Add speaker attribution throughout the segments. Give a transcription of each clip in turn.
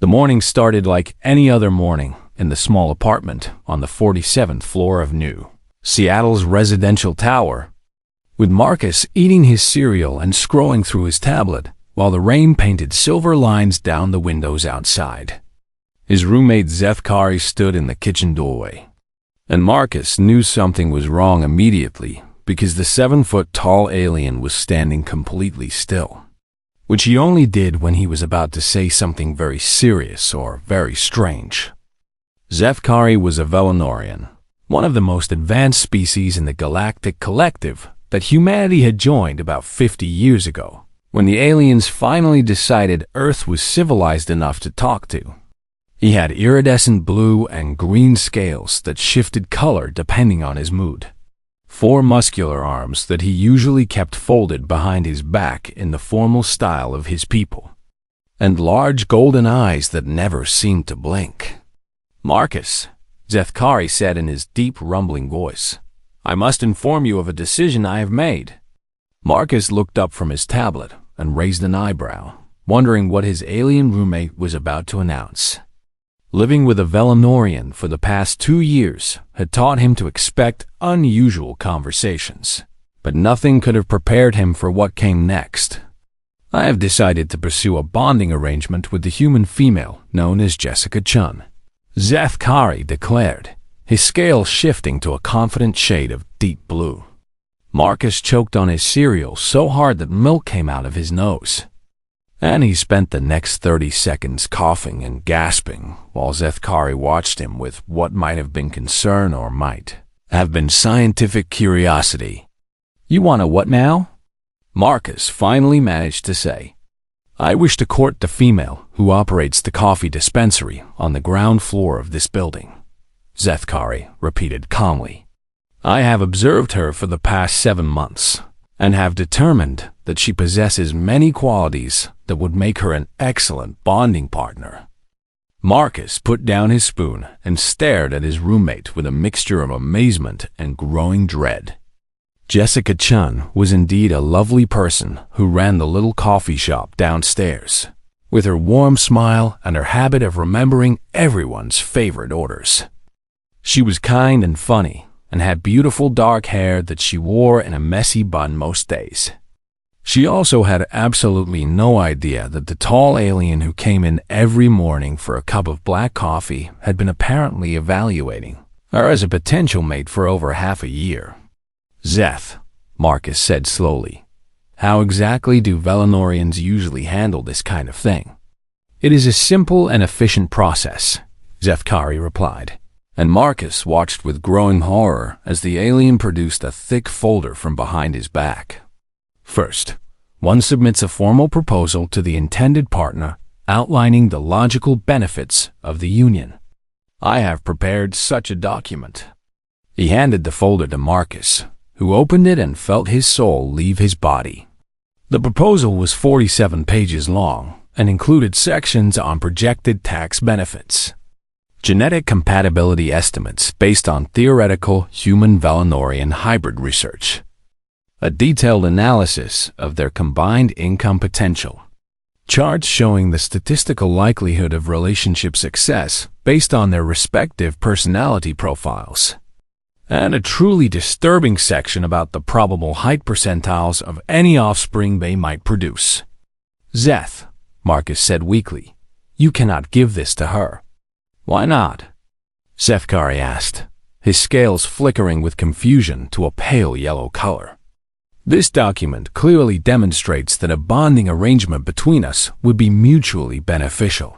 Speaker 1: The morning started like any other morning in the small apartment on the 47th floor of New Seattle's residential tower, with Marcus eating his cereal and scrolling through his tablet while the rain painted silver lines down the windows outside. His roommate Zethkari stood in the kitchen doorway, and Marcus knew something was wrong immediately because the 7-foot-tall alien was standing completely still, which he only did when he was about to say something very serious or very strange. Zethkari was a Velinorian, one of the most advanced species in the Galactic Collective that humanity had joined about 50 years ago, when the aliens finally decided Earth was civilized enough to talk to. He had iridescent blue and green scales that shifted color depending on his mood, 4 muscular arms that he usually kept folded behind his back in the formal style of his people, and large golden eyes that never seemed to blink. "Marcus," Zethkari said in his deep, rumbling voice, "I must inform you of a decision I have made." Marcus looked up from his tablet and raised an eyebrow, wondering what his alien roommate was about to announce. Living with a Velinorian for the past 2 years had taught him to expect unusual conversations, but nothing could have prepared him for what came next. "I have decided to pursue a bonding arrangement with the human female known as Jessica Chun," Zethkari declared, his scale shifting to a confident shade of deep blue. Marcus choked on his cereal so hard that milk came out of his nose, and he spent the next 30 seconds coughing and gasping while Zethkari watched him with what might have been concern or might have been scientific curiosity. "You want to what now?" Marcus finally managed to say. "I wish to court the female who operates the coffee dispensary on the ground floor of this building," Zethkari repeated calmly. "I have observed her for the past 7 months and have determined that she possesses many qualities that would make her an excellent bonding partner." Marcus put down his spoon and stared at his roommate with a mixture of amazement and growing dread. Jessica Chun was indeed a lovely person who ran the little coffee shop downstairs, with her warm smile and her habit of remembering everyone's favorite orders. She was kind and funny, and had beautiful dark hair that she wore in a messy bun most days. She also had absolutely no idea that the tall alien who came in every morning for a cup of black coffee had been apparently evaluating her as a potential mate for over half a year. "Zeth," Marcus said slowly, "how exactly do Velinorians usually handle this kind of thing?" "It is a simple and efficient process," Zethkari replied, and Marcus watched with growing horror as the alien produced a thick folder from behind his back. "First, one submits a formal proposal to the intended partner outlining the logical benefits of the union. I have prepared such a document." He handed the folder to Marcus, who opened it and felt his soul leave his body. The proposal was 47 pages long and included sections on projected tax benefits, genetic compatibility estimates based on theoretical human-Velinorian hybrid research, a detailed analysis of their combined income potential, charts showing the statistical likelihood of relationship success based on their respective personality profiles, and a truly disturbing section about the probable height percentiles of any offspring they might produce. "Zeth," Marcus said weakly, "you cannot give this to her." "Why not?" Zethkari asked, his scales flickering with confusion to a pale yellow color. "This document clearly demonstrates that a bonding arrangement between us would be mutually beneficial.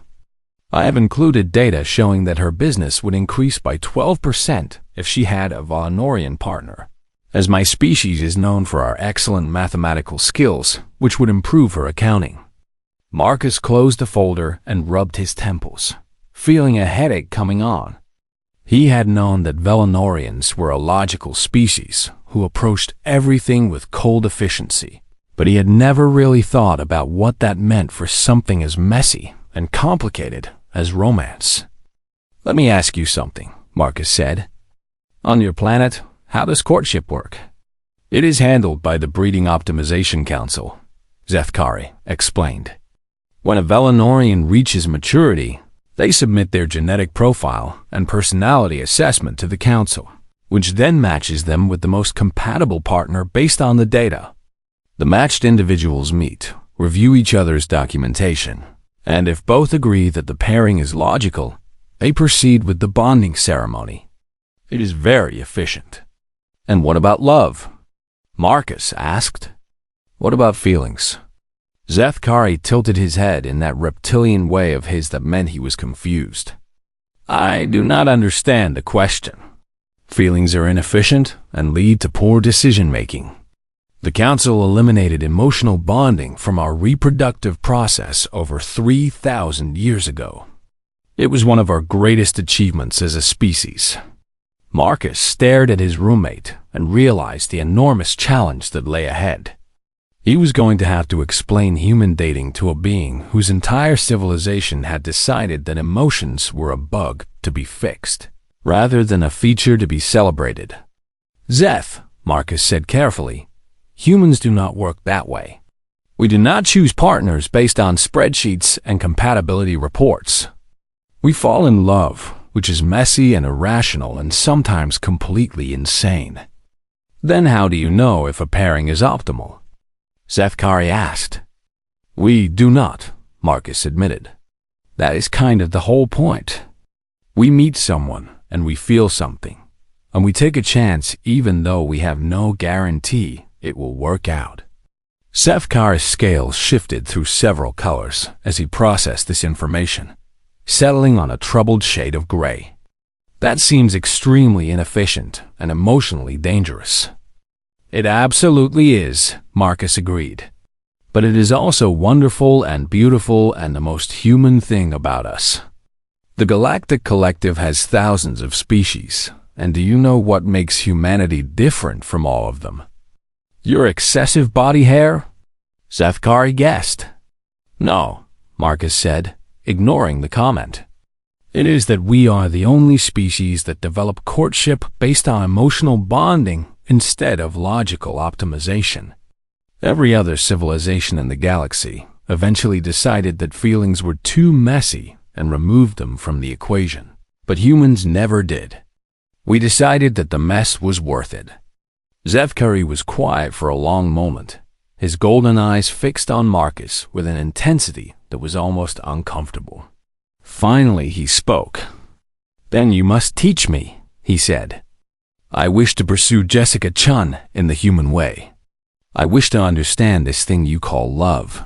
Speaker 1: I have included data showing that her business would increase by 12% if she had a Velinorian partner, as my species is known for our excellent mathematical skills, which would improve her accounting." Marcus closed the folder and rubbed his temples, feeling a headache coming on. He had known that Velinorians were a logical species who approached everything with cold efficiency, but he had never really thought about what that meant for something as messy and complicated as romance. "Let me ask you something," Marcus said. "On your planet, how does courtship work?" "It is handled by the Breeding Optimization Council," Zethkari explained. When a Velinorian reaches maturity, they submit their genetic profile and personality assessment to the Council, which then matches them with the most compatible partner based on the data. The matched individuals meet, review each other's documentation, and if both agree that the pairing is logical, they proceed with the bonding ceremony. It is very efficient. And what about love? Marcus asked. What about feelings? Zethkari tilted his head in that reptilian way of his that meant he was confused. I do not understand the question. Feelings are inefficient and lead to poor decision-making. The Council eliminated emotional bonding from our reproductive process over 3,000 years ago. It was one of our greatest achievements as a species. Marcus stared at his roommate and realized the enormous challenge that lay ahead. He was going to have to explain human dating to a being whose entire civilization had decided that emotions were a bug to be fixed, rather than a feature to be celebrated. Zeth, Marcus said carefully, humans do not work that way. We do not choose partners based on spreadsheets and compatibility reports. We fall in love, which is messy and irrational and sometimes completely insane. Then how do you know if a pairing is optimal? Zethkari asked. We do not, Marcus admitted. That is kind of the whole point. We meet someone and we feel something, and we take a chance even though we have no guarantee it will work out. Zethkari's scales shifted through several colors as he processed this information, settling on a troubled shade of gray. That seems extremely inefficient and emotionally dangerous. It absolutely is, Marcus agreed. But it is also wonderful and beautiful and the most human thing about us. The Galactic Collective has thousands of species, and do you know what makes humanity different from all of them? Your excessive body hair? Zethkari guessed. No, Marcus said, ignoring the comment. It is that we are the only species that develop courtship based on emotional bonding instead of logical optimization. Every other civilization in the galaxy eventually decided that feelings were too messy and removed them from the equation, but humans never did. We decided that the mess was worth it. Zethkari was quiet for a long moment, his golden eyes fixed on Marcus with an intensity that was almost uncomfortable. Finally he spoke. Then you must teach me, he said. I wish to pursue Jessica Chun in the human way. I wish to understand this thing you call love.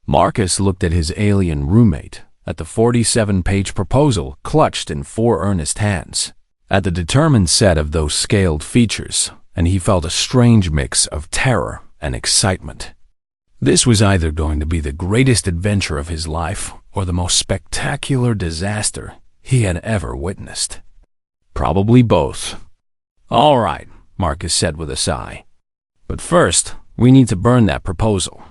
Speaker 1: Marcus looked at his alien roommate, at the 47-page proposal clutched in 4 earnest hands, at the determined set of those scaled features, and he felt a strange mix of terror and excitement. This was either going to be the greatest adventure of his life or the most spectacular disaster he had ever witnessed. Probably both. All right, Marcus said with a sigh. But first, we need to burn that proposal.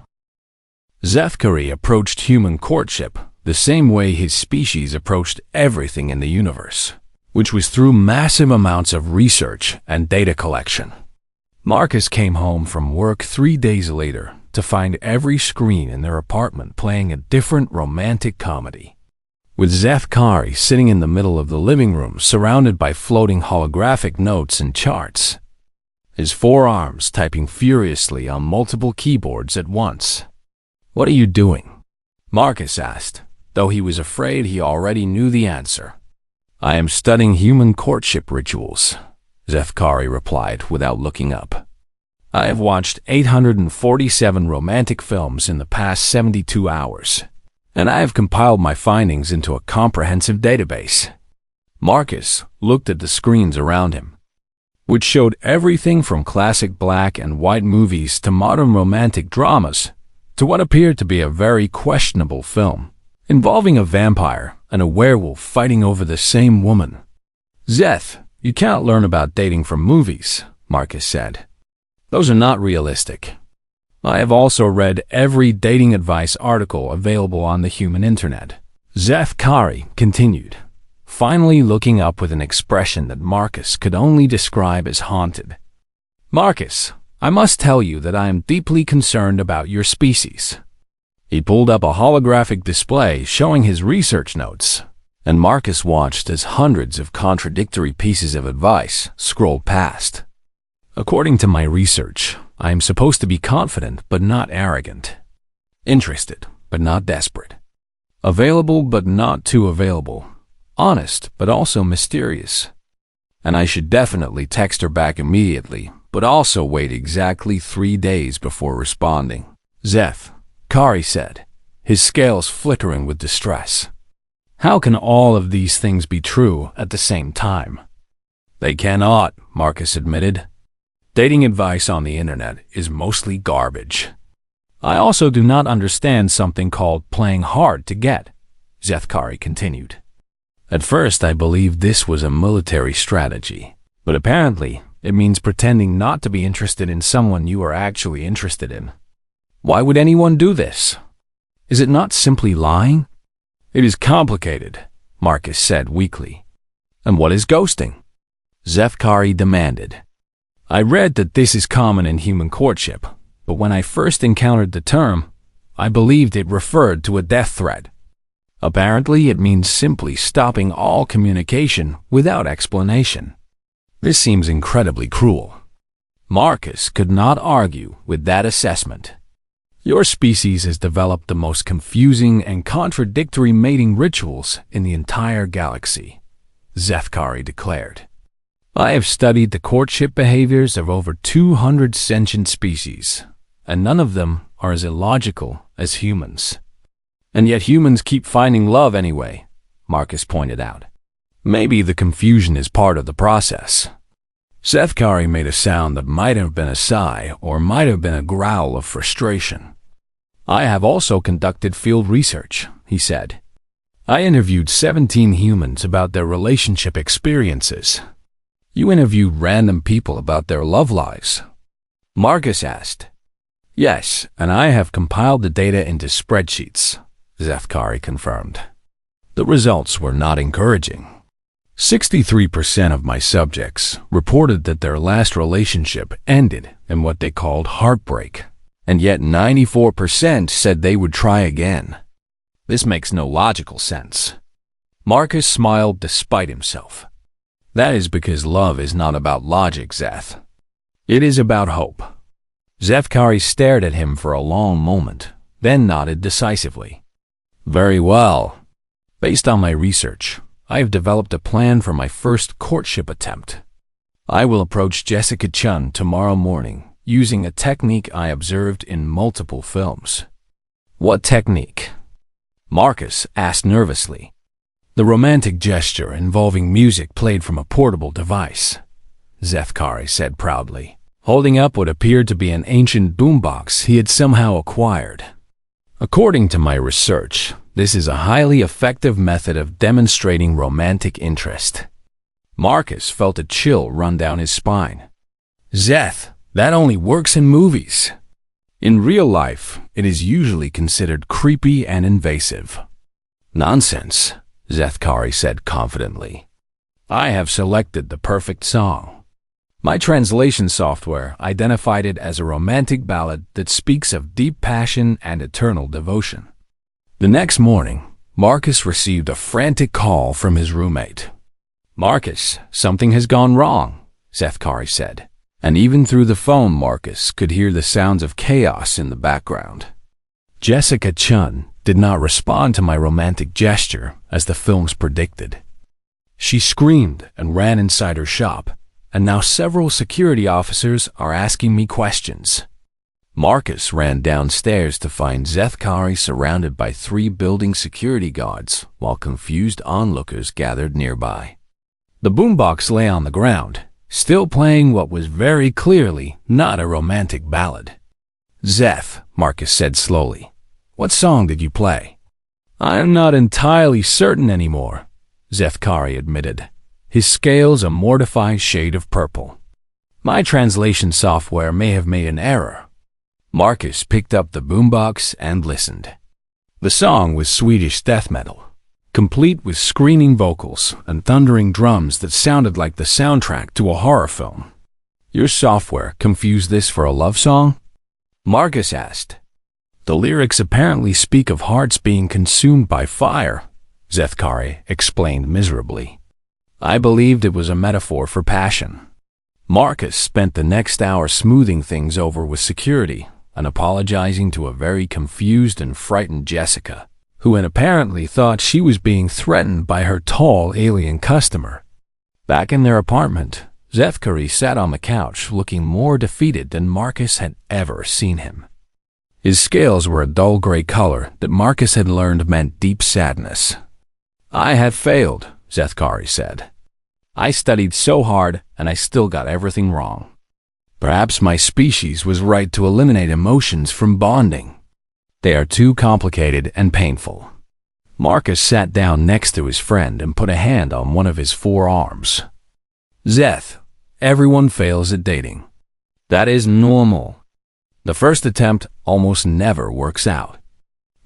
Speaker 1: Zethkari approached human courtship the same way his species approached everything in the universe, which was through massive amounts of research and data collection. Marcus came home from work 3 days later to find every screen in their apartment playing a different romantic comedy, with Zethkari sitting in the middle of the living room surrounded by floating holographic notes and charts, his forearms typing furiously on multiple keyboards at once. What are you doing? Marcus asked, though he was afraid he already knew the answer. I am studying human courtship rituals, Zethkari replied without looking up. I have watched 847 romantic films in the past 72 hours, and I have compiled my findings into a comprehensive database. Marcus looked at the screens around him, which showed everything from classic black and white movies to modern romantic dramas to what appeared to be a very questionable film involving a vampire and a werewolf fighting over the same woman. Zeth, you can't learn about dating from movies, Marcus said. Those are not realistic. I have also read every dating advice article available on the human internet. Zethkari continued, finally looking up with an expression that Marcus could only describe as haunted. Marcus, I must tell you that I am deeply concerned about your species. He pulled up a holographic display showing his research notes, and Marcus watched as hundreds of contradictory pieces of advice scrolled past. According to my research, I am supposed to be confident but not arrogant, interested but not desperate, available but not too available, honest but also mysterious. And I should definitely text her back immediately, but also wait exactly 3 days before responding. Zeth, Kari said, his scales flickering with distress. How can all of these things be true at the same time? They cannot, Marcus admitted. Dating advice on the internet is mostly garbage. I also do not understand something called playing hard to get, Zethkari continued. At first I believed this was a military strategy, but apparently it means pretending not to be interested in someone you are actually interested in. Why would anyone do this? Is it not simply lying? It is complicated, Marcus said weakly. And what is ghosting? Zethkari demanded. I read that this is common in human courtship, but when I first encountered the term, I believed it referred to a death threat. Apparently, it means simply stopping all communication without explanation. This seems incredibly cruel. Marcus could not argue with that assessment. Your species has developed the most confusing and contradictory mating rituals in the entire galaxy, Zethkari declared. I have studied the courtship behaviors of over 200 sentient species, and none of them are as illogical as humans. And yet humans keep finding love anyway, Marcus pointed out. Maybe the confusion is part of the process. Zethkari made a sound that might have been a sigh or might have been a growl of frustration. I have also conducted field research, he said. I interviewed 17 humans about their relationship experiences. You interviewed random people about their love lives? Marcus asked. Yes, and I have compiled the data into spreadsheets, Zethkari confirmed. The results were not encouraging. 63% of my subjects reported that their last relationship ended in what they called heartbreak, and yet 94% said they would try again. This makes no logical sense. Marcus smiled despite himself. That is because love is not about logic, Zeth. It is about hope. Zethkari stared at him for a long moment, then nodded decisively. Very well. Based on my research, I have developed a plan for my first courtship attempt. I will approach Jessica Chun tomorrow morning using a technique I observed in multiple films. What technique? Marcus asked nervously. The romantic gesture involving music played from a portable device, Zethkari said proudly, holding up what appeared to be an ancient boombox he had somehow acquired. According to my research, this is a highly effective method of demonstrating romantic interest. Marcus felt a chill run down his spine. Zeth, that only works in movies. In real life, it is usually considered creepy and invasive. Nonsense, Zethkari said confidently. I have selected the perfect song. My translation software identified it as a romantic ballad that speaks of deep passion and eternal devotion. The next morning, Marcus received a frantic call from his roommate. Marcus, something has gone wrong, Zethkari said, and even through the phone Marcus could hear the sounds of chaos in the background. Jessica Chun did not respond to my romantic gesture as the films predicted. She screamed and ran inside her shop, and now several security officers are asking me questions. Marcus ran downstairs to find Zethkari surrounded by 3 building security guards while confused onlookers gathered nearby. The boombox lay on the ground, still playing what was very clearly not a romantic ballad. Zeth, Marcus said slowly, what song did you play? I am not entirely certain anymore, Zethkari admitted, his scales a mortified shade of purple. My translation software may have made an error. Marcus picked up the boombox and listened. The song was Swedish death metal, complete with screaming vocals and thundering drums that sounded like the soundtrack to a horror film. Your software confused this for a love song? Marcus asked. The lyrics apparently speak of hearts being consumed by fire, Zethkari explained miserably. I believed it was a metaphor for passion. Marcus spent the next hour smoothing things over with security and apologizing to a very confused and frightened Jessica, who had apparently thought she was being threatened by her tall alien customer. Back in their apartment, Zethkari sat on the couch looking more defeated than Marcus had ever seen him. His scales were a dull gray color that Marcus had learned meant deep sadness. I had failed, Zethkari said. I studied so hard and I still got everything wrong. Perhaps my species was right to eliminate emotions from bonding. They are too complicated and painful. Marcus sat down next to his friend and put a hand on one of his forearms. Zeth, everyone fails at dating. That is normal. The first attempt almost never works out.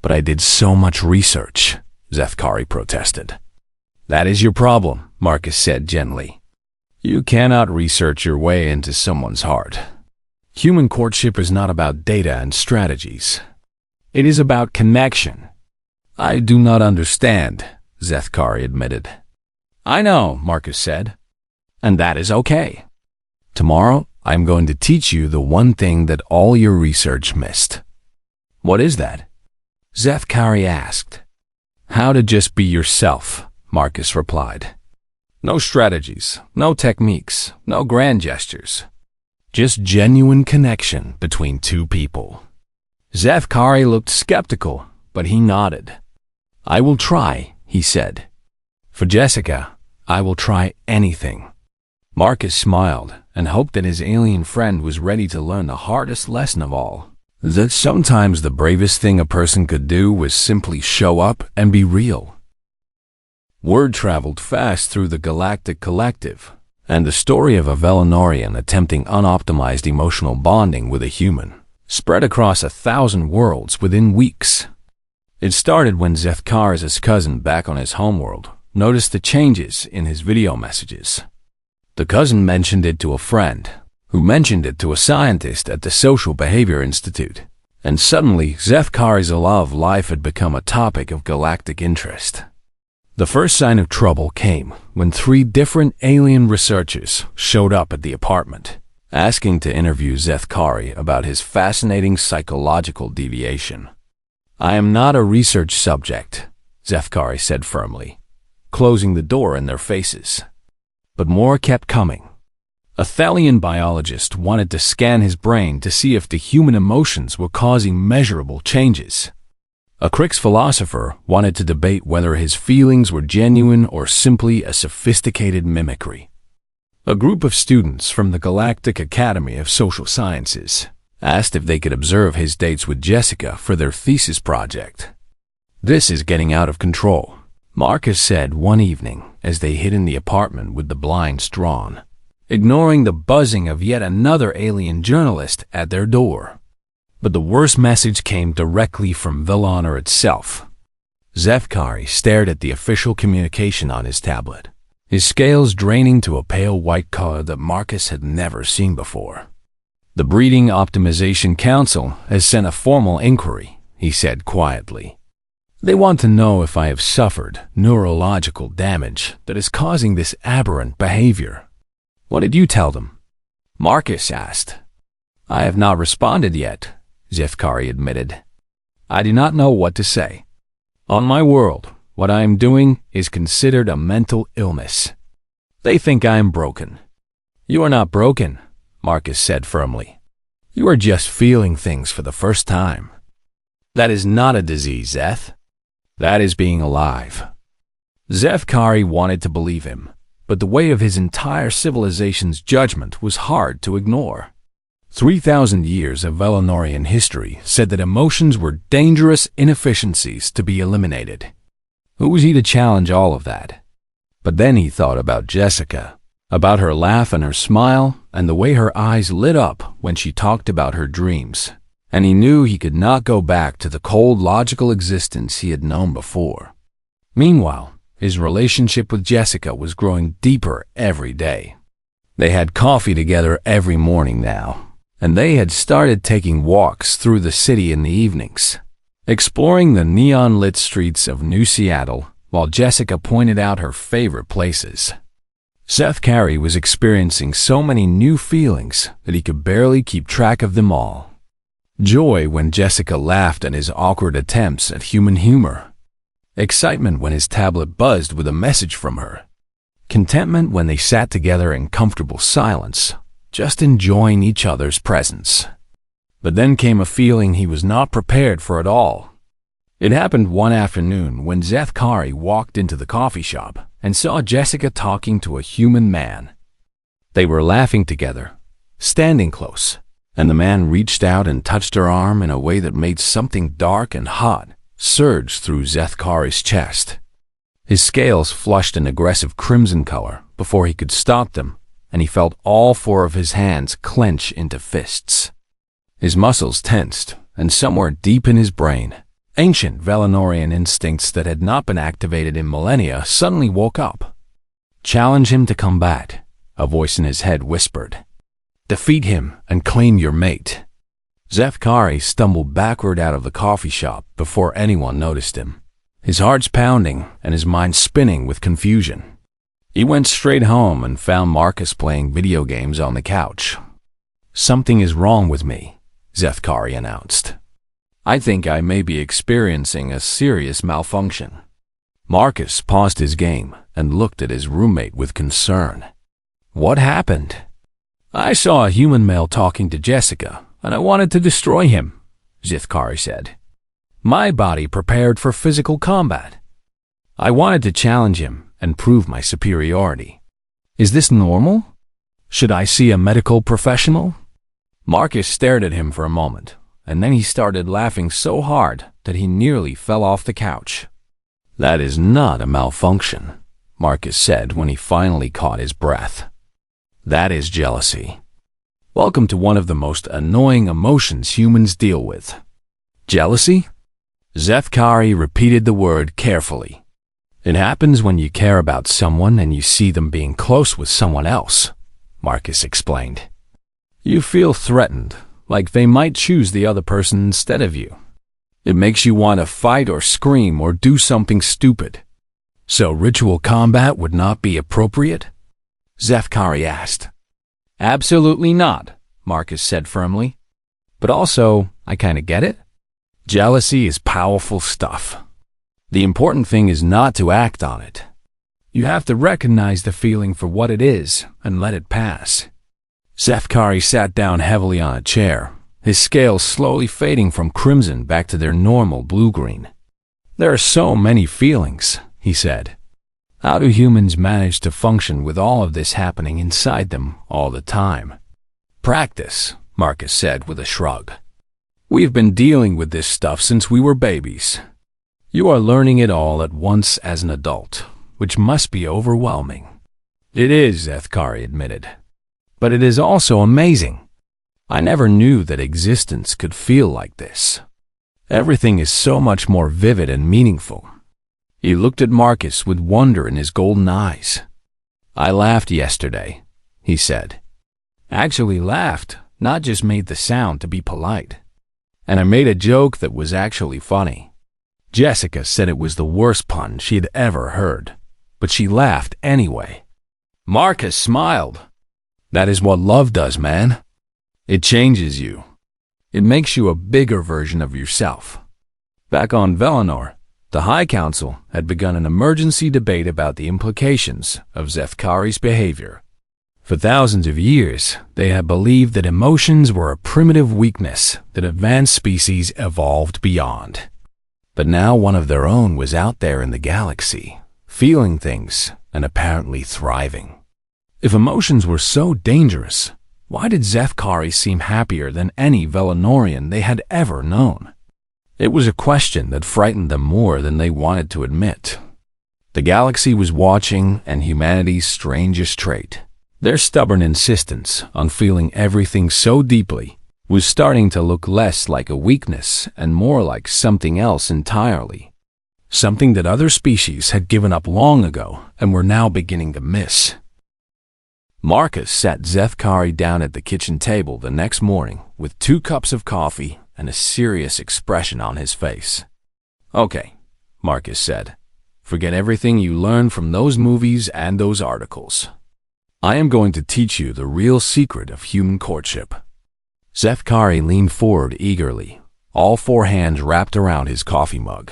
Speaker 1: But I did so much research, Zethkari protested. That is your problem, Marcus said gently. You cannot research your way into someone's heart. Human courtship is not about data and strategies. It is about connection. I do not understand, Zethkari admitted. I know, Marcus said. And that is okay. Tomorrow, I am going to teach you the one thing that all your research missed. What is that? Zethkari asked. How to just be yourself, Marcus replied. No strategies, no techniques, no grand gestures. Just genuine connection between two people. Zethkari looked skeptical, but he nodded. I will try, he said. For Jessica, I will try anything. Marcus smiled and hoped that his alien friend was ready to learn the hardest lesson of all. That sometimes the bravest thing a person could do was simply show up and be real. Word traveled fast through the Galactic Collective, and the story of a Velanorian attempting unoptimized emotional bonding with a human spread across 1,000 worlds within weeks. It started when Zethkari's cousin back on his homeworld noticed the changes in his video messages. The cousin mentioned it to a friend, who mentioned it to a scientist at the Social Behavior Institute, and suddenly Zethkari's love life had become a topic of galactic interest. The first sign of trouble came when 3 different alien researchers showed up at the apartment, asking to interview Zethkari about his fascinating psychological deviation. I am not a research subject, Zethkari said firmly, closing the door in their faces. But more kept coming. A Thalian biologist wanted to scan his brain to see if the human emotions were causing measurable changes. A Crix philosopher wanted to debate whether his feelings were genuine or simply a sophisticated mimicry. A group of students from the Galactic Academy of Social Sciences asked if they could observe his dates with Jessica for their thesis project. This is getting out of control, Marcus said one evening as they hid in the apartment with the blinds drawn, ignoring the buzzing of yet another alien journalist at their door. But the worst message came directly from Velanor itself. Zethkari stared at the official communication on his tablet, his scales draining to a pale white color that Marcus had never seen before. The Breeding Optimization Council has sent a formal inquiry, he said quietly. They want to know if I have suffered neurological damage that is causing this aberrant behavior. What did you tell them? Marcus asked. I have not responded yet, Zethkari admitted. I do not know what to say. On my world, what I am doing is considered a mental illness. They think I am broken. You are not broken, Marcus said firmly. You are just feeling things for the first time. That is not a disease, Zeth. That is being alive. Zethkari wanted to believe him, but the weight of his entire civilization's judgment was hard to ignore. 3,000 years of Velanorian history said that emotions were dangerous inefficiencies to be eliminated. Who was he to challenge all of that? But then he thought about Jessica, about her laugh and her smile, and the way her eyes lit up when she talked about her dreams, and he knew he could not go back to the cold, logical existence he had known before. Meanwhile, his relationship with Jessica was growing deeper every day. They had coffee together every morning now, and they had started taking walks through the city in the evenings, exploring the neon-lit streets of New Seattle while Jessica pointed out her favorite places. Seth Carey was experiencing so many new feelings that he could barely keep track of them all. Joy when Jessica laughed at his awkward attempts at human humor. Excitement when his tablet buzzed with a message from her. Contentment when they sat together in comfortable silence, just enjoying each other's presence. But then came a feeling he was not prepared for at all. It happened one afternoon when Seth Carey walked into the coffee shop and saw Jessica talking to a human man. They were laughing together, standing close, and the man reached out and touched her arm in a way that made something dark and hot surge through Seth Carey's chest. His scales flushed an aggressive crimson color before he could stop them, and he felt all four of his hands clench into fists. His muscles tensed, and somewhere deep in his brain, ancient Valinorian instincts that had not been activated in millennia suddenly woke up. "Challenge him to combat," a voice in his head whispered. "Defeat him and claim your mate." Seth Carey stumbled backward out of the coffee shop before anyone noticed him, his heart's pounding and his mind spinning with confusion. He went straight home and found Marcus playing video games on the couch. "Something is wrong with me," Seth Carey announced. "I think I may be experiencing a serious malfunction." Marcus paused his game and looked at his roommate with concern. "What happened?" "I saw a human male talking to Jessica, and I wanted to destroy him," Seth Carey said. "My body prepared for physical combat. I wanted to challenge him and prove my superiority. Is this normal? Should I see a medical professional?" Marcus stared at him for a moment, and then he started laughing so hard that he nearly fell off the couch. "That is not a malfunction," Marcus said when he finally caught his breath. "That is jealousy. Welcome to one of the most annoying emotions humans deal with." "Jealousy?" Seth Carey repeated the word carefully. "It happens when you care about someone and you see them being close with someone else," Marcus explained. "You feel threatened, like they might choose the other person instead of you. It makes you want to fight or scream or do something stupid." "So ritual combat would not be appropriate?" Seth Carey asked. "Absolutely not," Marcus said firmly. "But also, I kinda get it. Jealousy is powerful stuff. The important thing is not to act on it. You have to recognize the feeling for what it is and let it pass." Seth Carey sat down heavily on a chair, his scales slowly fading from crimson back to their normal blue-green. "There are so many feelings," he said. "How do humans manage to function with all of this happening inside them all the time?" "Practice," Marcus said with a shrug. "We've been dealing with this stuff since we were babies. You are learning it all at once as an adult, which must be overwhelming." "It is," Seth Carey admitted. "But it is also amazing. I never knew that existence could feel like this. Everything is so much more vivid and meaningful." He looked at Marcus with wonder in his golden eyes. "I laughed yesterday," he said. "Actually laughed, not just made the sound to be polite. And I made a joke that was actually funny. Jessica said it was the worst pun she had ever heard, but she laughed anyway." Marcus smiled. "That is what love does, man. It changes you. It makes you a bigger version of yourself." Back on Valinor, the High Council had begun an emergency debate about the implications of Seth Carey's behavior. For thousands of years, they had believed that emotions were a primitive weakness that advanced species evolved beyond. But now one of their own was out there in the galaxy, feeling things and apparently thriving. If emotions were so dangerous, why did Seth Carey seem happier than any Valinorian they had ever known? It was a question that frightened them more than they wanted to admit. The galaxy was watching, and humanity's strangest trait, their stubborn insistence on feeling everything so deeply, was starting to look less like a weakness and more like something else entirely. Something that other species had given up long ago and were now beginning to miss. Marcus sat Zethkari down at the kitchen table the next morning with 2 cups of coffee and a serious expression on his face. "Okay," Marcus said. "Forget everything you learned from those movies and those articles. I am going to teach you the real secret of human courtship." Zethkari leaned forward eagerly, all 4 hands wrapped around his coffee mug.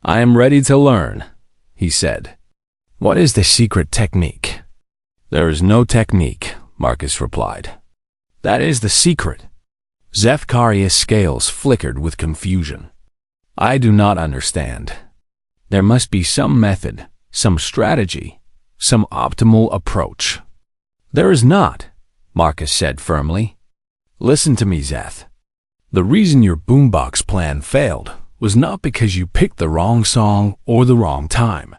Speaker 1: "I am ready to learn," he said. "What is the secret technique?" "There is no technique," Marcus replied. "That is the secret." Zethkari's scales flickered with confusion. "I do not understand. There must be some method, some strategy, some optimal approach." "There is not," Marcus said firmly. "Listen to me, Zeth. The reason your boombox plan failed was not because you picked the wrong song or the wrong time.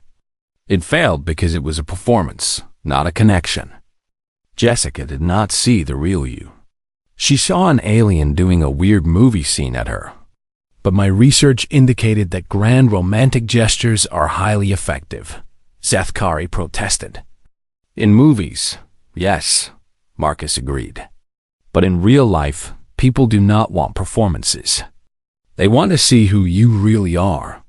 Speaker 1: It failed because it was a performance, not a connection. Jessica did not see the real you. She saw an alien doing a weird movie scene at her. But my research indicated that grand romantic gestures are highly effective," Zethkari protested. "In movies, yes," Marcus agreed. "But in real life, people do not want performances. They want to see who you really are.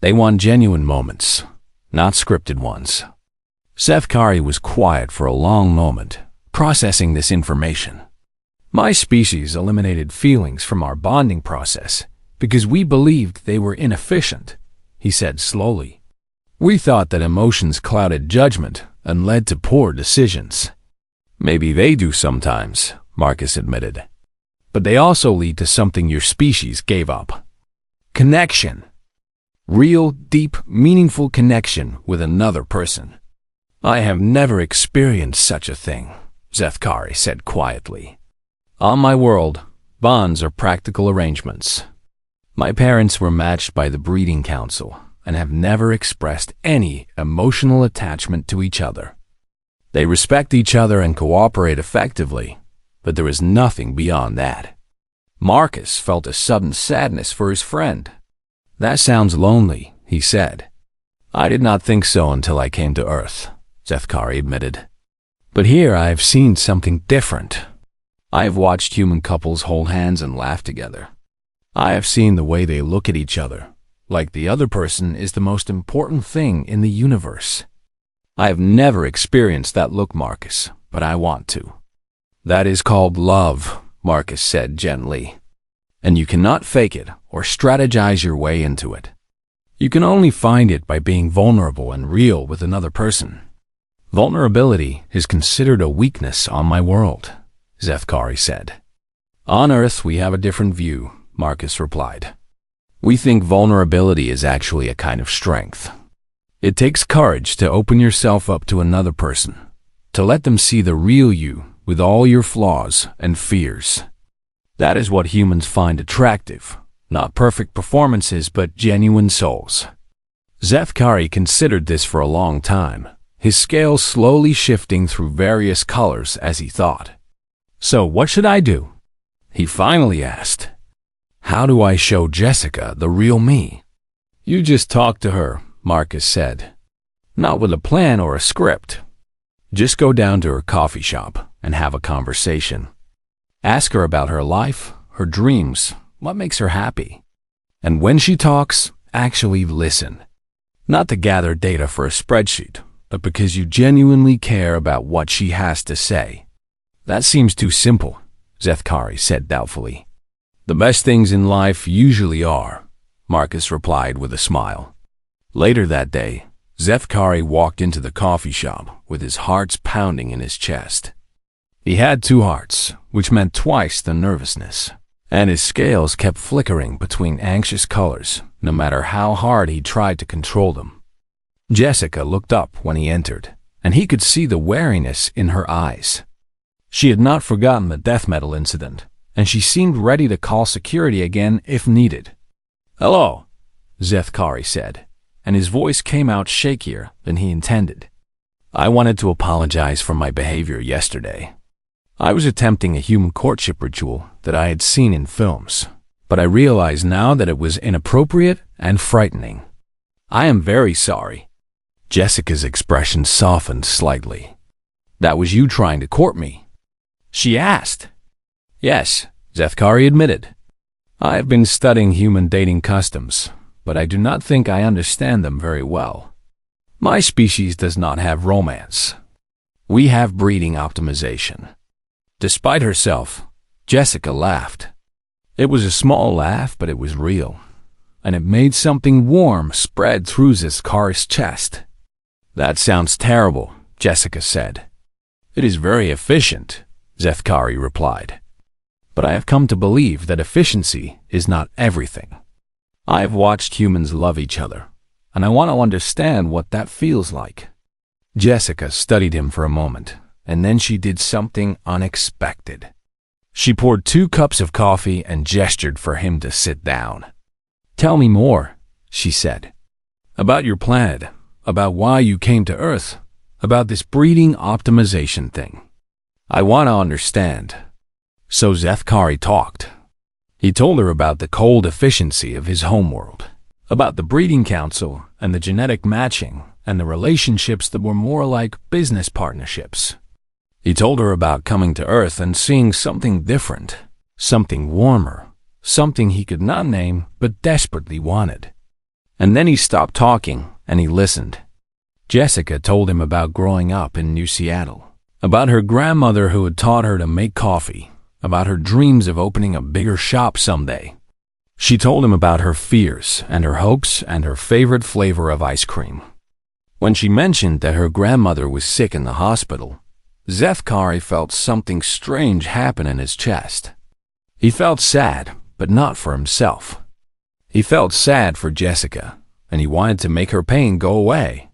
Speaker 1: They want genuine moments, not scripted ones." Zethkari was quiet for a long moment, processing this information. "My species eliminated feelings from our bonding process because we believed they were inefficient," he said slowly. "We thought that emotions clouded judgment and led to poor decisions." "Maybe they do sometimes," Marcus admitted. "But they also lead to something your species gave up. Connection. Real, deep, meaningful connection with another person." "I have never experienced such a thing," Zethkari said quietly. "On my world, bonds are practical arrangements. My parents were matched by the breeding council and have never expressed any emotional attachment to each other. They respect each other and cooperate effectively, but there is nothing beyond that." Marcus felt a sudden sadness for his friend. "That sounds lonely," he said. "I did not think so until I came to Earth," Zethkari admitted. "But here I have seen something different. I have watched human couples hold hands and laugh together. I have seen the way they look at each other, like the other person is the most important thing in the universe. I have never experienced that look, Marcus, but I want to." "That is called love," Marcus said gently. "And you cannot fake it or strategize your way into it. You can only find it by being vulnerable and real with another person. Vulnerability is considered a weakness on my world," Zethkari said. "On Earth we have a different view," Marcus replied. "We think vulnerability is actually a kind of strength. It takes courage to open yourself up to another person, to let them see the real you with all your flaws and fears. That is what humans find attractive, not perfect performances but genuine souls." Zethkari considered this for a long time, his scales slowly shifting through various colors as he thought. "So what should I do?" he finally asked. "How do I show Jessica the real me?" "You just talk to her," Marcus said. "Not with a plan or a script. Just go down to her coffee shop and have a conversation. Ask her about her life, her dreams, what makes her happy. And when she talks, actually listen. Not to gather data for a spreadsheet, but because you genuinely care about what she has to say." "That seems too simple," Zethkari said doubtfully. "The best things in life usually are," Marcus replied with a smile. Later that day, Zethkari walked into the coffee shop with his heart pounding in his chest. He had 2 hearts, which meant twice the nervousness, and his scales kept flickering between anxious colors, no matter how hard he tried to control them. Jessica looked up when he entered, and he could see the wariness in her eyes. She had not forgotten the death metal incident, and she seemed ready to call security again if needed. "Hello," Zethkari said, and his voice came out shakier than he intended. "I wanted to apologize for my behavior yesterday. I was attempting a human courtship ritual that I had seen in films, but I realize now that it was inappropriate and frightening. I am very sorry." Jessica's expression softened slightly. That was you trying to court me?" she asked. "Yes," Zethkari admitted. "I have been studying human dating customs, but I do not think I understand them very well. My species does not have romance. We have breeding optimization." Despite herself, Jessica laughed. It was a small laugh, but it was real, and it made something warm spread through Zethkari's chest. "That sounds terrible," Jessica said. "It is very efficient," Zethkari replied. "But I have come to believe that efficiency is not everything. I have watched humans love each other, and I want to understand what that feels like." Jessica studied him for a moment, and then she did something unexpected. She poured 2 cups of coffee and gestured for him to sit down. "Tell me more," she said. "About your planet, about why you came to Earth, about this breeding optimization thing. I want to understand." So Zethkari talked. He told her about the cold efficiency of his homeworld, about the breeding council and the genetic matching and the relationships that were more like business partnerships. He told her about coming to Earth and seeing something different, something warmer, something he could not name but desperately wanted. And then he stopped talking and he listened. Jessica told him about growing up in New Seattle, about her grandmother who had taught her to make coffee, about her dreams of opening a bigger shop someday. She told him about her fears and her hopes and her favorite flavor of ice cream. When she mentioned that her grandmother was sick in the hospital, Zethkari felt something strange happen in his chest. He felt sad, but not for himself. He felt sad for Jessica, and he wanted to make her pain go away.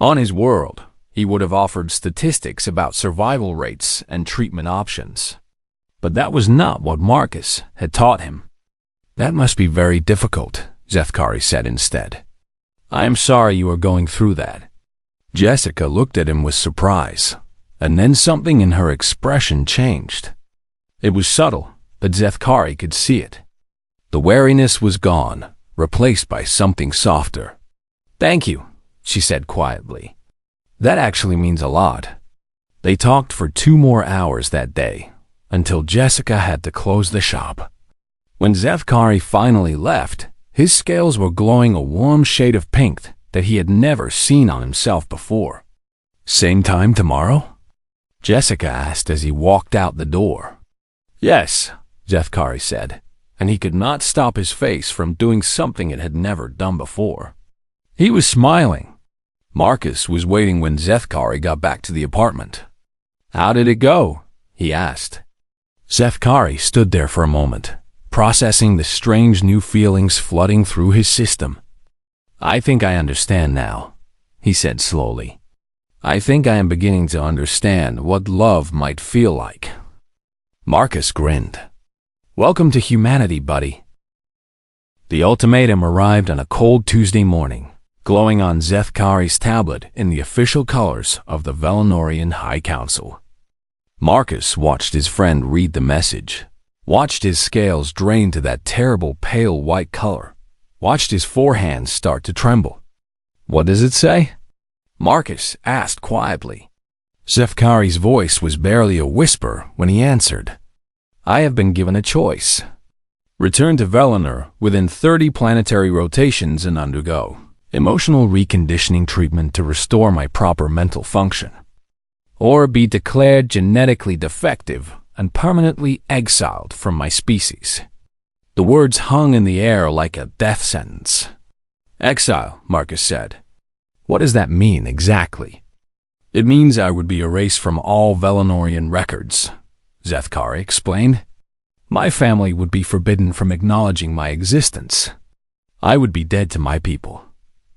Speaker 1: On his world, he would have offered statistics about survival rates and treatment options. But that was not what Marcus had taught him. "That must be very difficult," Zethkari said instead. "I am sorry you are going through that." Jessica looked at him with surprise, and then something in her expression changed. It was subtle, but Zethkari could see it. The wariness was gone, replaced by something softer. "Thank you," she said quietly. "That actually means a lot." They talked for 2 more hours that day, until Jessica had to close the shop. When Zethkari finally left, his scales were glowing a warm shade of pink that he had never seen on himself before. "Same time tomorrow?" Jessica asked as he walked out the door. "Yes," Zethkari said, and he could not stop his face from doing something it had never done before. He was smiling. Marcus was waiting when Zethkari got back to the apartment. "How did it go?" he asked. Zethkari stood there for a moment, processing the strange new feelings flooding through his system. "I think I understand now," he said slowly. "I think I am beginning to understand what love might feel like." Marcus grinned. "Welcome to humanity, buddy." The ultimatum arrived on a cold Tuesday morning, glowing on Zethkari's tablet in the official colors of the Velanorian High Council. Marcus watched his friend read the message, watched his scales drain to that terrible pale white color, watched his forehands start to tremble. "What does it say?" Marcus asked quietly. Zethkari's voice was barely a whisper when he answered. "I have been given a choice. Return to Velanor within 30 planetary rotations and undergo emotional reconditioning treatment to restore my proper mental function. Or be declared genetically defective and permanently exiled from my species." The words hung in the air like a death sentence. "Exile," Marcus said. "What does that mean exactly?" "It means I would be erased from all Velanorian records," Zethkari explained. "My family would be forbidden from acknowledging my existence. I would be dead to my people,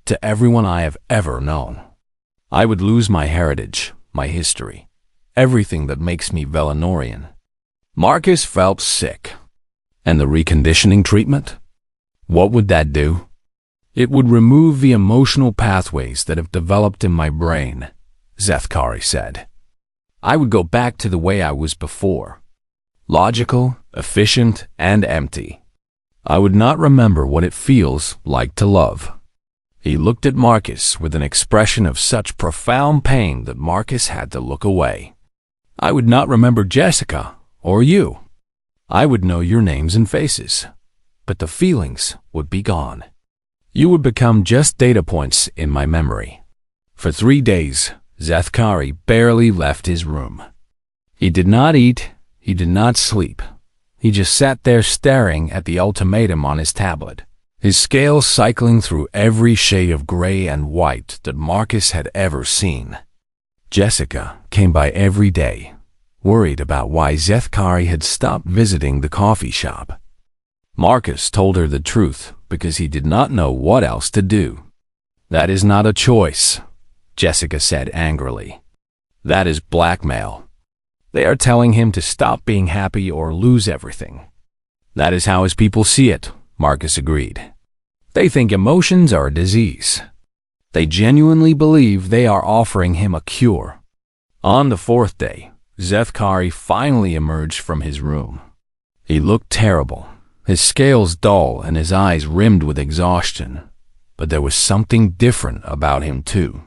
Speaker 1: to everyone I have ever known. I would lose my heritage, my history, everything that makes me Velanorian." Marcus felt sick. And the reconditioning treatment? What would that do? "It would remove the emotional pathways that have developed in my brain," Zethkari said. "I would go back to the way I was before. Logical, efficient, and empty. I would not remember what it feels like to love." He looked at Marcus with an expression of such profound pain that Marcus had to look away. I would not remember Jessica or you. I would know your names and faces, but the feelings would be gone. You would become just data points in my memory. For 3 days, Zethkari barely left his room. He did not eat, he did not sleep. He just sat there staring at the ultimatum on his tablet, his scales cycling through every shade of gray and white that Marcus had ever seen. Jessica came by every day, worried about why Zethkari had stopped visiting the coffee shop. Marcus told her the truth because he did not know what else to do. That is not a choice, Jessica said angrily. That is blackmail. They are telling him to stop being happy or lose everything. That is how his people see it, Marcus agreed. They think emotions are a disease. They genuinely believe they are offering him a cure. On the 4th day, Zethkari finally emerged from his room. He looked terrible, his scales dull and his eyes rimmed with exhaustion. But there was something different about him too.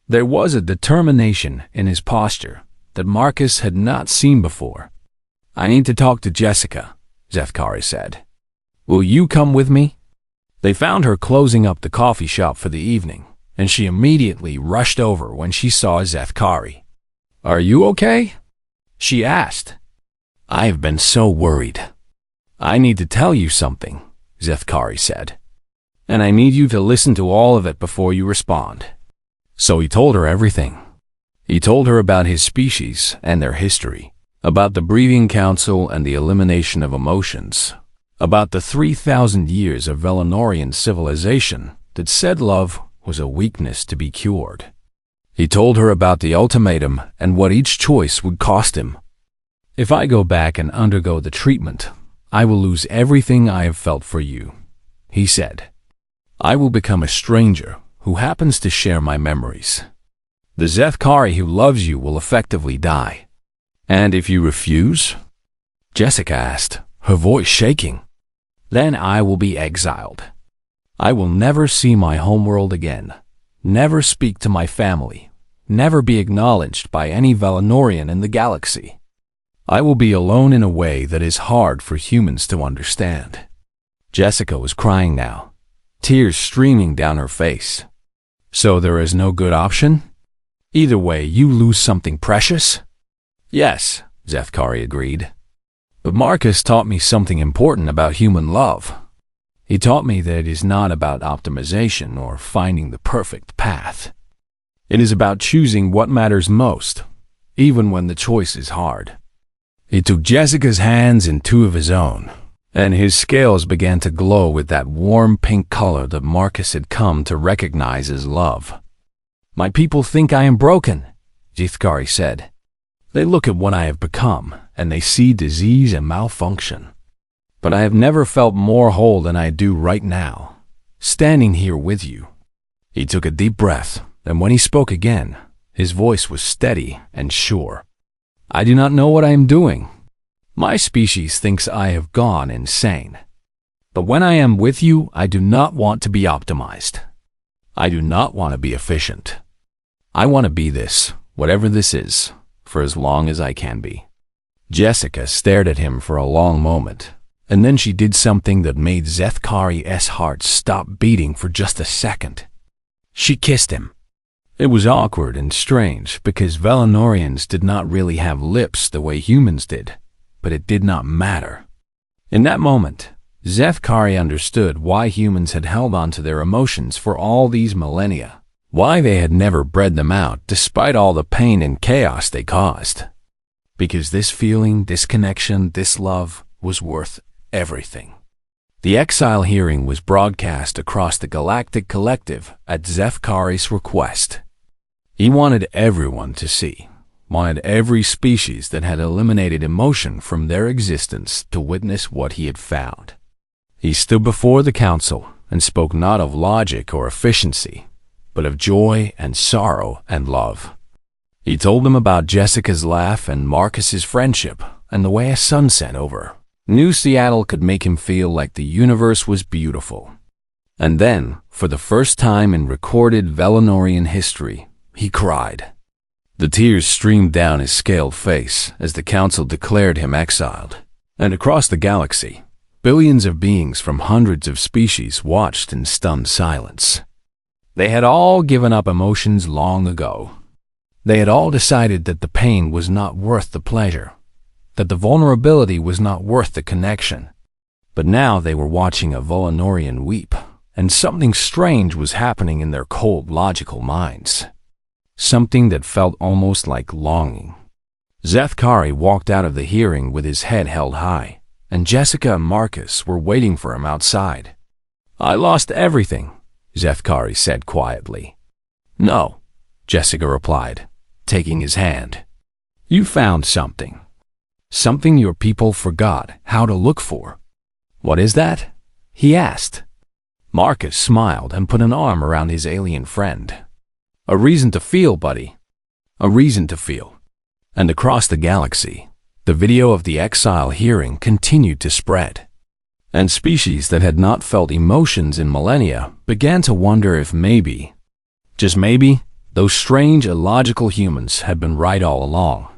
Speaker 1: There was a determination in his posture that Marcus had not seen before. I need to talk to Jessica, Zethkari said. Will you come with me? They found her closing up the coffee shop for the evening, and she immediately rushed over when she saw Zethkari. Are you okay? She asked. I have been so worried. I need to tell you something, Zethkari said. And I need you to listen to all of it before you respond. So he told her everything. He told her about his species and their history, about the Breathing Council and the elimination of emotions, about the 3,000 years of Velanorian civilization that said love was a weakness to be cured. He told her about the ultimatum and what each choice would cost him. If I go back and undergo the treatment, I will lose everything I have felt for you, he said. I will become a stranger who happens to share my memories. The Zethkari who loves you will effectively die. And if you refuse? Jessica asked, her voice shaking. Then I will be exiled. I will never see my homeworld again, never speak to my family, never be acknowledged by any Velanorian in the galaxy. I will be alone in a way that is hard for humans to understand. Jessica was crying now, tears streaming down her face. So there is no good option? Either way, you lose something precious? Yes, Zethkari agreed. But Marcus taught me something important about human love. He taught me that it is not about optimization or finding the perfect path. It is about choosing what matters most, even when the choice is hard. He took Jessica's hands in 2 of his own, and his scales began to glow with that warm pink color that Marcus had come to recognize as love. My people think I am broken, Zethkari said. They look at what I have become, and they see disease and malfunction. But I have never felt more whole than I do right now, standing here with you. He took a deep breath, and when he spoke again, his voice was steady and sure. I do not know what I am doing. My species thinks I have gone insane. But when I am with you, I do not want to be optimized. I do not want to be efficient. I want to be this, whatever this is, for as long as I can be. Jessica stared at him for a long moment, and then she did something that made Zethkari's heart stop beating for just a second. She kissed him. It was awkward and strange because Velanorians did not really have lips the way humans did, but it did not matter. In that moment, Zethkari understood why humans had held on to their emotions for all these millennia, why they had never bred them out despite all the pain and chaos they caused. Because this feeling, this connection, this love was worth everything. The exile hearing was broadcast across the Galactic Collective at Zethkari's request. He wanted everyone to see, wanted every species that had eliminated emotion from their existence to witness what he had found. He stood before the council and spoke not of logic or efficiency, but of joy and sorrow and love. He told them about Jessica's laugh and Marcus's friendship and the way a sunset over New Seattle could make him feel like the universe was beautiful. And then, for the first time in recorded Velenorian history, he cried. The tears streamed down his scaled face as the council declared him exiled. And across the galaxy, billions of beings from hundreds of species watched in stunned silence. They had all given up emotions long ago. They had all decided that the pain was not worth the pleasure, that the vulnerability was not worth the connection. But now they were watching a Velenorian weep, and something strange was happening in their cold, logical minds. Something that felt almost like longing. Zethkari walked out of the hearing with his head held high, and Jessica and Marcus were waiting for him outside. I lost everything, Zethkari said quietly. No, Jessica replied, taking his hand. You found something. Something your people forgot how to look for. What is that? He asked. Marcus smiled and put an arm around his alien friend. A reason to feel, buddy. A reason to feel. And across the galaxy, the video of the exile hearing continued to spread. And species that had not felt emotions in millennia began to wonder if maybe, just maybe, those strange, illogical humans had been right all along.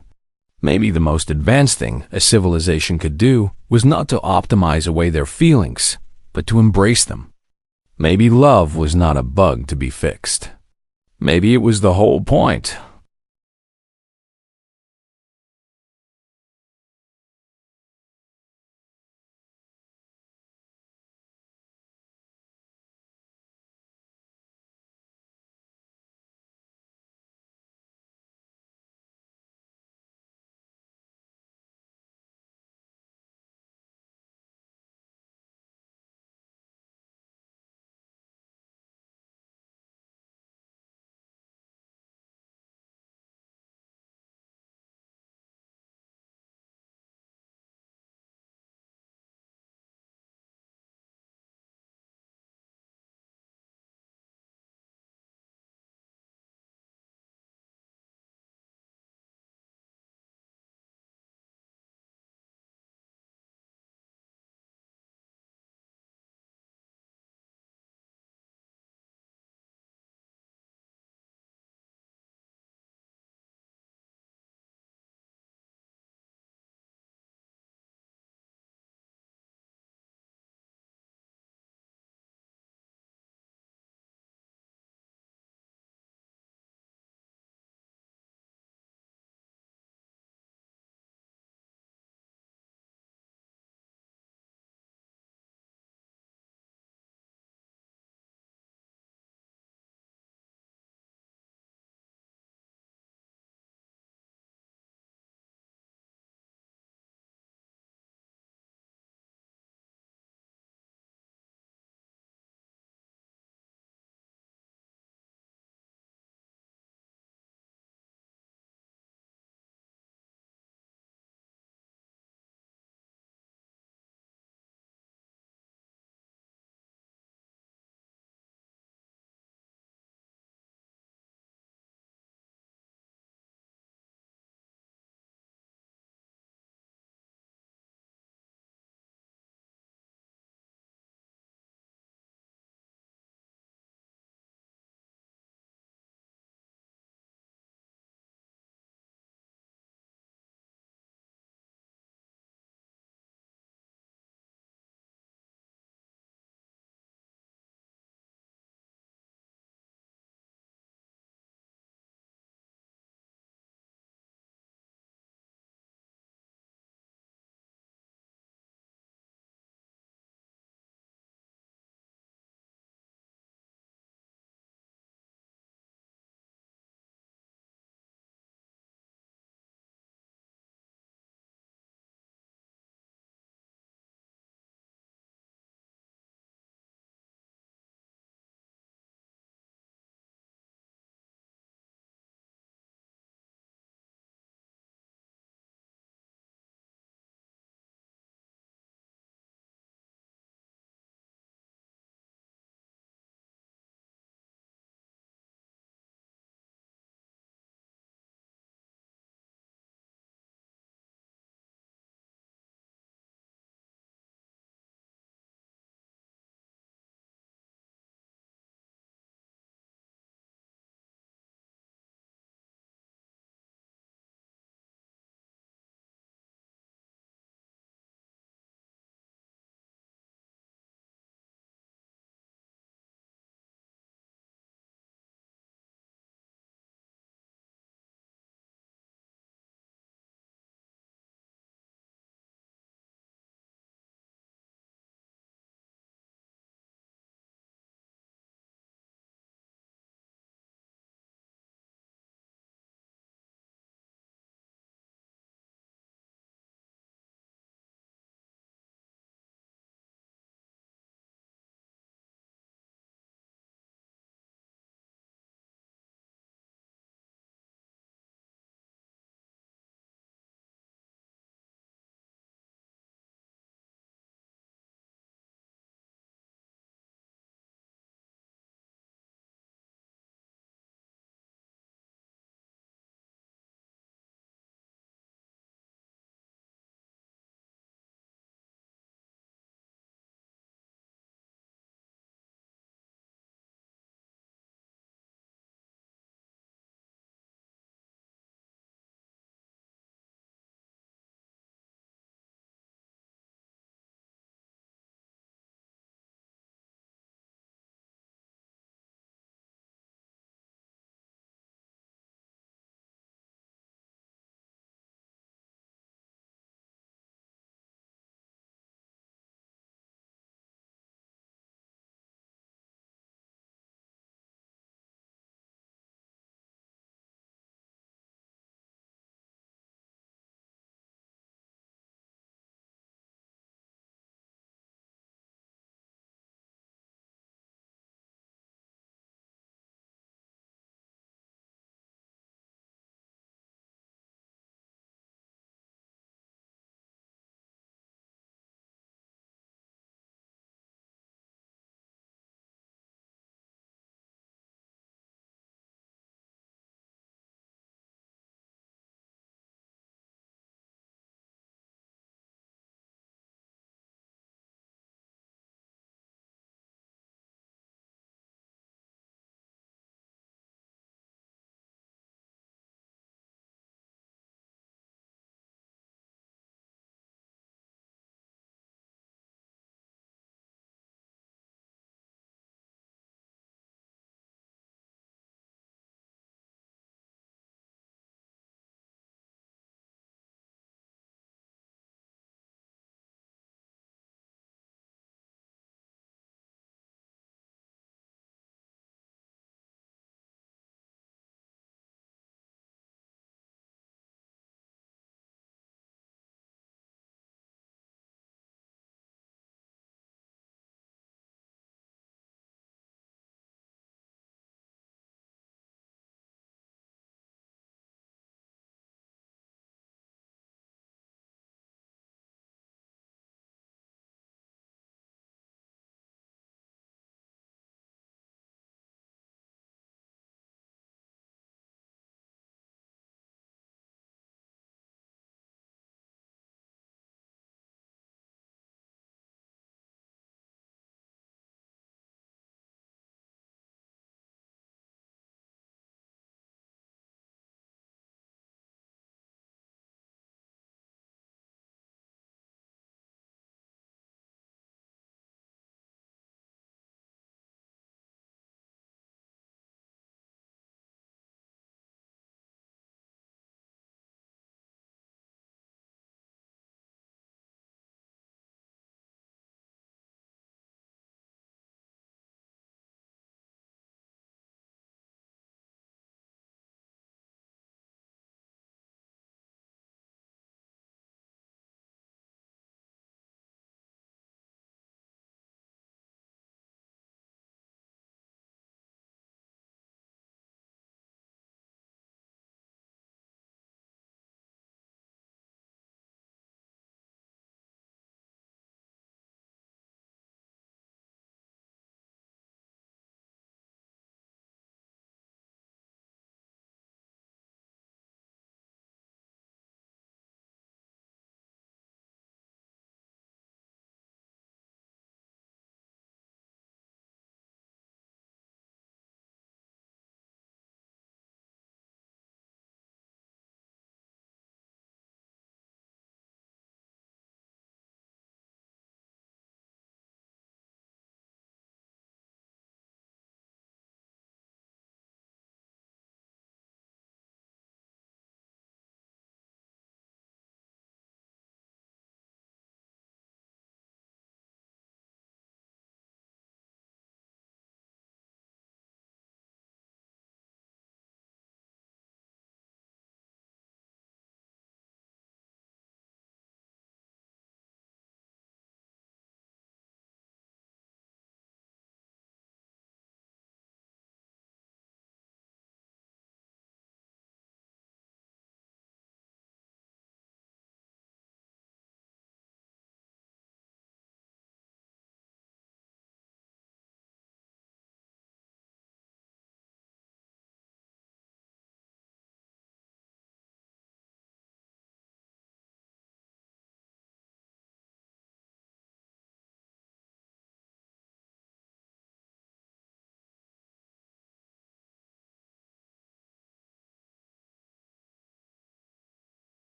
Speaker 1: Maybe the most advanced thing a civilization could do was not to optimize away their feelings, but to embrace them. Maybe love was not a bug to be fixed. Maybe it was the whole point